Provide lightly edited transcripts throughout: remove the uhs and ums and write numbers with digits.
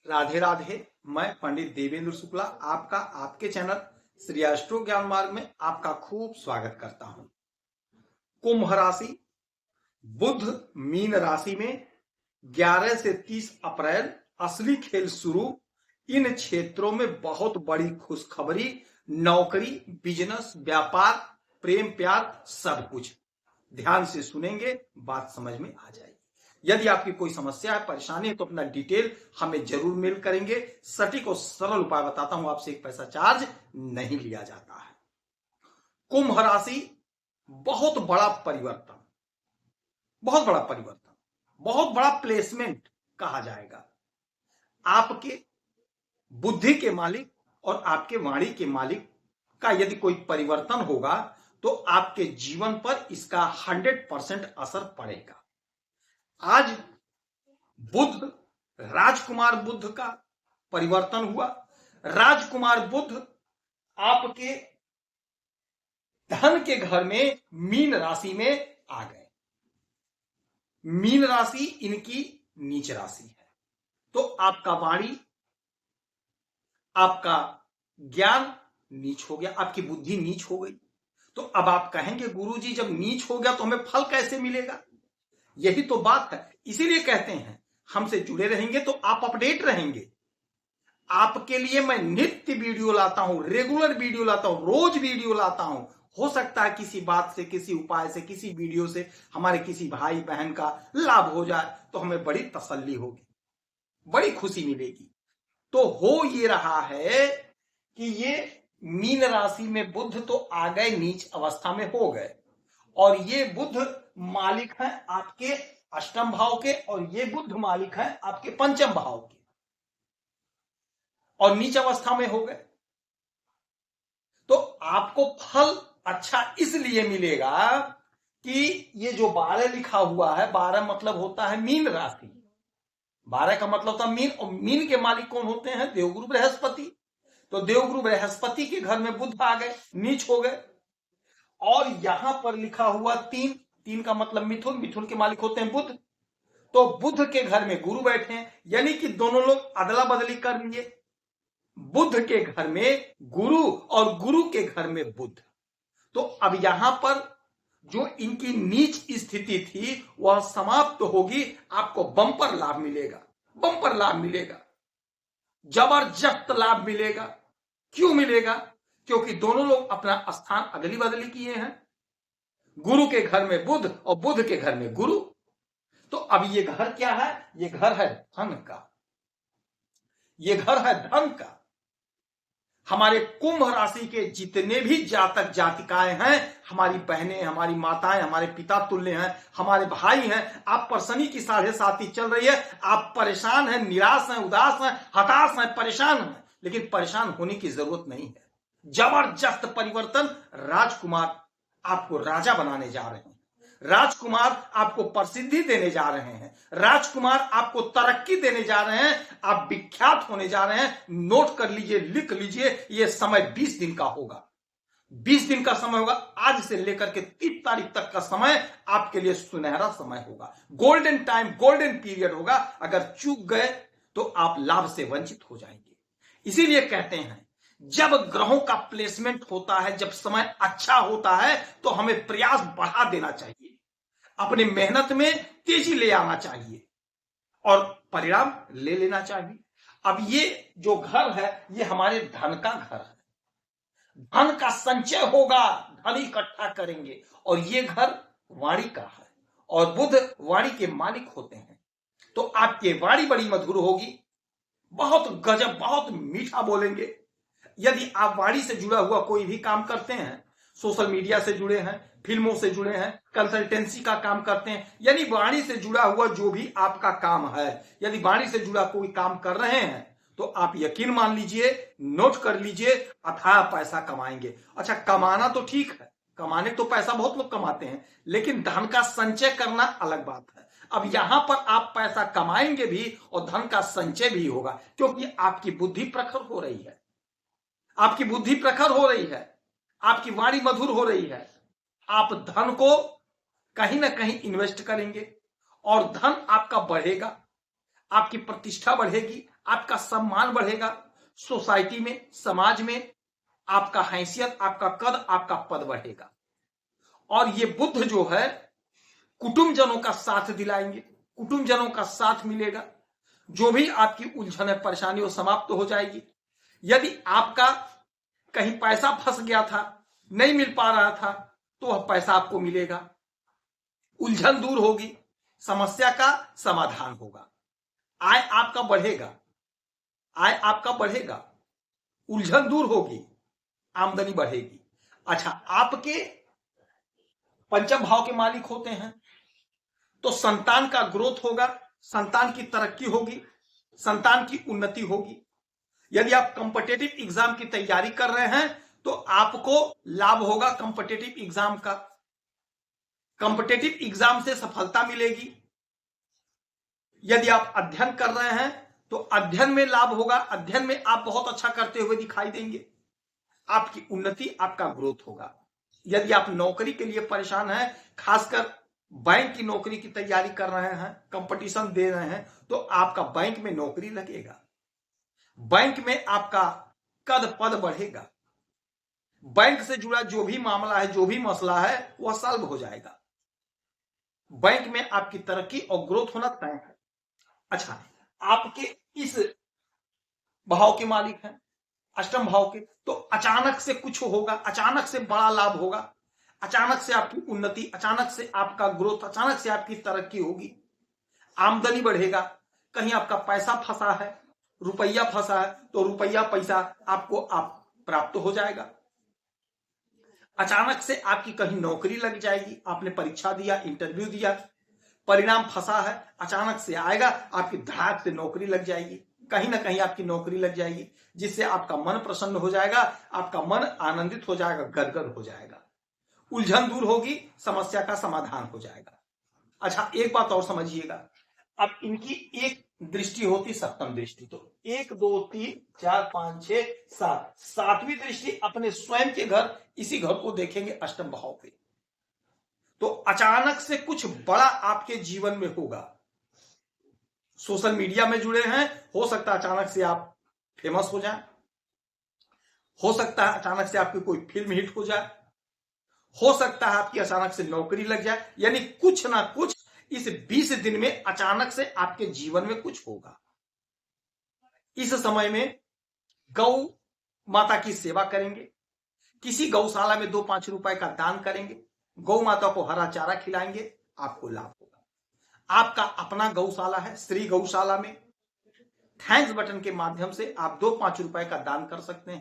राधे राधे। मैं पंडित देवेंद्र शुक्ला आपका आपके चैनल श्री एस्ट्रो ज्ञान मार्ग में आपका खूब स्वागत करता हूं। कुंभ राशि, बुध मीन राशि में 11 से 30 अप्रैल असली खेल शुरू। इन क्षेत्रों में बहुत बड़ी खुशखबरी, नौकरी, बिजनेस, व्यापार, प्रेम प्यार, सब कुछ। ध्यान से सुनेंगे, बात समझ में आ जाएगी। यदि आपकी कोई समस्या है, परेशानी है तो अपना डिटेल हमें जरूर मेल करेंगे। सटीक और सरल उपाय बताता हूं, आपसे एक पैसा चार्ज नहीं लिया जाता है। कुंभ राशि, बहुत बड़ा परिवर्तन, बहुत बड़ा परिवर्तन, बहुत बड़ा प्लेसमेंट कहा जाएगा। आपके बुद्धि के मालिक और आपके वाणी के मालिक का यदि कोई परिवर्तन होगा तो आपके जीवन पर इसका 100% असर पड़ेगा। आज बुध, राजकुमार बुध का परिवर्तन हुआ। राजकुमार बुध आपके धन के घर में मीन राशि में आ गए। मीन राशि इनकी नीच राशि है, तो आपका वाणी, आपका ज्ञान नीच हो गया, आपकी बुद्धि नीच हो गई। तो अब आप कहेंगे गुरुजी जब नीच हो गया तो हमें फल कैसे मिलेगा? यही तो बात है। इसीलिए कहते हैं हमसे जुड़े रहेंगे तो आप अपडेट रहेंगे। आपके लिए मैं नित्य वीडियो लाता हूं, रेगुलर वीडियो लाता हूं, रोज वीडियो लाता हूं। हो सकता है किसी बात से, किसी उपाय से, किसी वीडियो से हमारे किसी भाई बहन का लाभ हो जाए तो हमें बड़ी तसल्ली होगी, बड़ी खुशी मिलेगी। तो हो ये रहा है कि ये मीन राशि में बुध तो आ गए, नीच अवस्था में हो गए, और ये बुध मालिक है आपके अष्टम भाव के, और ये बुध मालिक है आपके पंचम भाव के, और नीच अवस्था में हो गए। तो आपको फल अच्छा इसलिए मिलेगा कि ये जो 12 लिखा हुआ है, 12 मतलब होता है मीन राशि, 12 का मतलब होता है मीन, और मीन के मालिक कौन होते हैं? देवगुरु बृहस्पति। तो देवगुरु बृहस्पति के घर में बुध आ गए, नीच हो गए। और यहां पर लिखा हुआ 3, 3 का मतलब मिथुन, मिथुन के मालिक होते हैं बुध। तो बुध के घर में गुरु बैठे हैं, यानी कि दोनों लोग अदला बदली कर लिए। बुध के घर में गुरु और गुरु के घर में बुध। तो अब यहां पर जो इनकी नीच स्थिति थी वह समाप्त होगी। आपको बम्पर लाभ मिलेगा, बम्पर लाभ मिलेगा, जबरदस्त लाभ मिलेगा। क्यों मिलेगा? क्योंकि दोनों लोग अपना स्थान अदली बदली किए हैं। गुरु के घर में बुध और बुध के घर में गुरु। तो अब ये घर क्या है? ये घर है धन का, ये घर है धन का। हमारे कुंभ राशि के जितने भी जातक जातिकाएं हैं, हमारी बहनें, हमारी माताएं, हमारे पिता तुल्य हैं, हमारे भाई हैं, आप पर शनि की 7.5 चल रही है, आप परेशान हैं, निराश हैं, उदास हैं, हताश हैं, परेशान हैं, लेकिन परेशान होने की जरूरत नहीं है। जबरदस्त परिवर्तन। राजकुमार आपको राजा बनाने जा रहे हैं, राजकुमार आपको प्रसिद्धि देने जा रहे हैं, राजकुमार आपको तरक्की देने जा रहे हैं, आप विख्यात होने जा रहे हैं। नोट कर लीजिए, लिख लीजिए, यह समय 20 दिन का होगा, 20 दिन का समय होगा। आज से लेकर के 30 तारीख तक का समय आपके लिए सुनहरा समय होगा, गोल्डन टाइम, गोल्डन पीरियड होगा। अगर चूक गए तो आप लाभ से वंचित हो जाएंगे। इसीलिए कहते हैं जब ग्रहों का प्लेसमेंट होता है, जब समय अच्छा होता है तो हमें प्रयास बढ़ा देना चाहिए, अपनी मेहनत में तेजी ले आना चाहिए और परिणाम ले लेना चाहिए। अब ये जो घर है ये हमारे धन का घर है, धन का संचय होगा, धन इकट्ठा करेंगे। और ये घर वाणी का है, और बुध वाणी के मालिक होते हैं। तो आपकी वाणी बड़ी मधुर होगी, बहुत गजब, बहुत मीठा बोलेंगे। यदि आप वाणी से जुड़ा हुआ कोई भी काम करते हैं, सोशल मीडिया से जुड़े हैं, फिल्मों से जुड़े हैं, कंसल्टेंसी का काम करते हैं, यानी वाणी से जुड़ा हुआ जो भी आपका काम है, यदि वाणी से जुड़ा कोई काम कर रहे हैं तो आप यकीन मान लीजिए, नोट कर लीजिए, अथाह पैसा कमाएंगे। अच्छा, कमाना तो ठीक है, कमाने तो पैसा बहुत लोग कमाते हैं, लेकिन धन का संचय करना अलग बात है। अब यहां पर आप पैसा कमाएंगे भी और धन का संचय भी होगा, क्योंकि आपकी बुद्धि प्रखर हो रही है, आपकी बुद्धि प्रखर हो रही है, आपकी वाणी मधुर हो रही है। आप धन को कहीं ना कहीं इन्वेस्ट करेंगे और धन आपका बढ़ेगा, आपकी प्रतिष्ठा बढ़ेगी, आपका सम्मान बढ़ेगा, सोसाइटी में, समाज में आपका हैसियत, आपका कद, आपका पद बढ़ेगा। और ये बुध जो है कुटुंबजनों का साथ दिलाएंगे, कुटुंबजनों का साथ मिलेगा, जो भी आपकी उलझन है, परेशानी वो समाप्त हो जाएगी। यदि आपका कहीं पैसा फंस गया था, नहीं मिल पा रहा था, तो वह पैसा आपको मिलेगा, उलझन दूर होगी, समस्या का समाधान होगा, आय आपका बढ़ेगा, आय आपका बढ़ेगा, उलझन दूर होगी, आमदनी बढ़ेगी। अच्छा, आपके पंचम भाव के मालिक होते हैं, तो संतान का ग्रोथ होगा, संतान की तरक्की होगी, संतान की उन्नति होगी। यदि आप कॉम्पिटिटिव एग्जाम की तैयारी कर रहे हैं तो आपको लाभ होगा कॉम्पिटिटिव एग्जाम का, कॉम्पिटिटिव एग्जाम से सफलता मिलेगी। यदि आप अध्ययन कर रहे हैं तो अध्ययन में लाभ होगा, अध्ययन में आप बहुत अच्छा करते हुए दिखाई देंगे, आपकी उन्नति, आपका ग्रोथ होगा। यदि आप नौकरी के लिए परेशान हैं, खासकर बैंक की नौकरी की तैयारी कर रहे हैं, कंपटीशन दे रहे हैं, तो आपका बैंक में नौकरी लगेगा, बैंक में आपका कद पद बढ़ेगा, बैंक से जुड़ा जो भी मामला है, जो भी मसला है, वह सॉल्व हो जाएगा, बैंक में आपकी तरक्की और ग्रोथ होना तय है। अच्छा, आपके इस भाव के मालिक हैं अष्टम भाव के, तो अचानक से कुछ होगा, अचानक से बड़ा लाभ होगा, अचानक से आपकी उन्नति, अचानक से आपका ग्रोथ, अचानक से आपकी तरक्की होगी, आमदनी बढ़ेगा। कहीं आपका पैसा फंसा है, रुपया फंसा है, तो रुपया पैसा आपको प्राप्त हो जाएगा। अचानक से आपकी कहीं नौकरी लग जाएगी, आपने परीक्षा दिया, इंटरव्यू दिया, परिणाम फंसा है, अचानक से आएगा, आपकी धड़ाक से नौकरी लग जाएगी, कहीं ना कहीं आपकी नौकरी लग जाएगी, जिससे आपका मन प्रसन्न हो जाएगा, आपका मन आनंदित हो जाएगा, गदगद हो जाएगा, उलझन दूर होगी, समस्या का समाधान हो जाएगा। अच्छा, एक बात और समझिएगा, अब इनकी एक दृष्टि होती सप्तम दृष्टि, तो 1 2 3 4 5 6 7, सातवीं दृष्टि अपने स्वयं के घर, इसी घर को देखेंगे अष्टम भाव पे, तो अचानक से कुछ बड़ा आपके जीवन में होगा। सोशल मीडिया में जुड़े हैं, हो सकता है अचानक से आप फेमस हो जाए, हो सकता है अचानक से आपकी कोई फिल्म हिट हो जाए, हो सकता है आपकी अचानक से नौकरी लग जाए, यानी कुछ ना कुछ इस 20 दिन में अचानक से आपके जीवन में कुछ होगा। इस समय में गौ माता की सेवा करेंगे, किसी गौशाला में 2-5 रुपए का दान करेंगे, गौ माता को हरा चारा खिलाएंगे, आपको लाभ होगा। आपका अपना गौशाला है, श्री गौशाला में थैंक्स बटन के माध्यम से आप 2-5 रुपए का दान कर सकते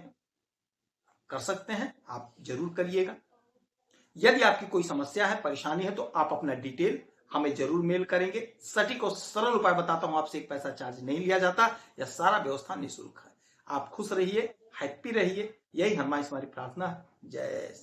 हैं, आप जरूर करिएगा। यदि आपकी कोई समस्या है, परेशानी है, तो आप अपना डिटेल हमें जरूर मेल करेंगे। सटीक और सरल उपाय बताता हूं, आपसे एक पैसा चार्ज नहीं लिया जाता, यह सारा व्यवस्था निःशुल्क है। आप खुश रहिए, हैप्पी रहिए, यही हमारी प्रार्थना है। जय श्री